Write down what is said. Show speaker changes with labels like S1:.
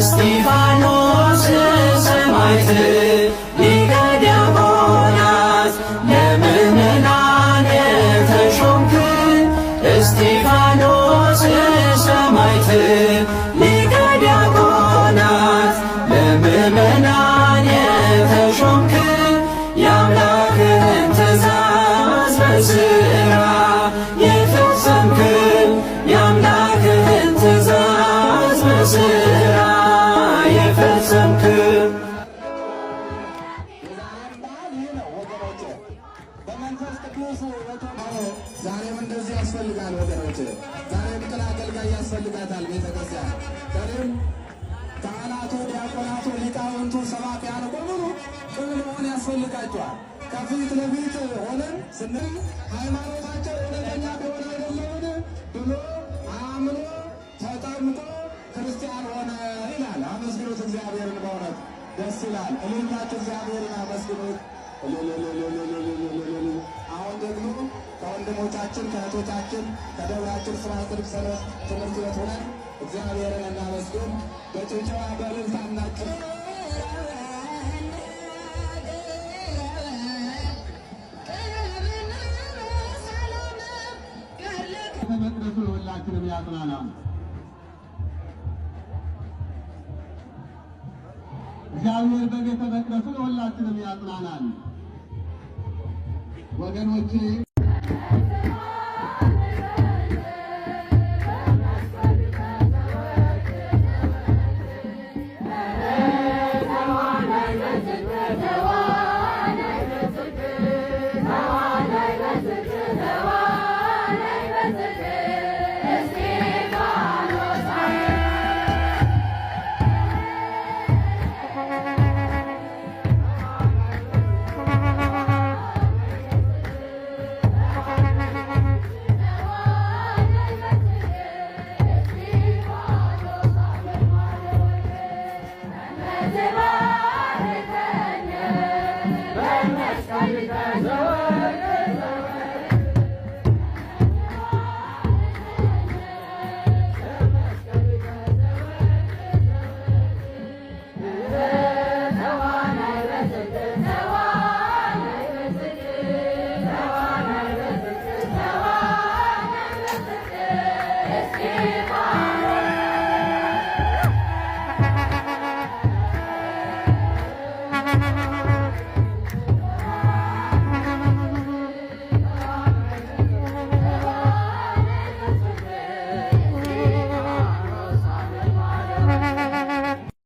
S1: እስጢፋኖስ ሰማዕት ሊቀ ዲያቆናት ለምእመናን የተሾምክ እስጢፋኖስ ሰማዕት ሊቀ ዲያቆናት ለምእመናን የተሾምክ የአምላክህን ትእዛዝ በሥራ የፈጸምክ የአምላክህን ትእዛዝ በሥራ የፈጸምክ
S2: በመንፈስ ቅዱስ ዛሬም እንደዚህ ያስፈልጋል ወገኖች። ዛሬም ቅን አገልጋይ ያስፈልጋታል ቤተክርስቲያን። ዛሬም ካህናቱ፣ ዲያቆናቱ፣ ሊቃውንቱ፣ ሰባክያኑ በሙሉ ቅን መሆን ያስፈልጋቸዋል። ከፊት ለፊት ሆነን ስንል ሃይማኖታቸው እውነተኛ ቢሆን አይደለምን ብሎ አምኖ ተጠምቆ ክርስቲያን ሆነ ይላል። አመስግኑት እግዚአብሔርን፣ በእውነት ደስ ይላል። እልላችሁ እግዚአብሔርን አመስግኑት። አሁን ደግሞ ከወንድሞቻችን ከእህቶቻችን ከደብራችን ስራ ጽድቅ ሰንበት ትምህርት ቤት ሆነን እግዚአብሔርን እናመስግን። በጭብጨባ በእልልታ እናቅፍ። መቅደሱን ሁላችንም ያጽናናል። እግዚአብሔር በቤተ መቅደሱን ሁላችንም ያጽናናል ወገኖቼ።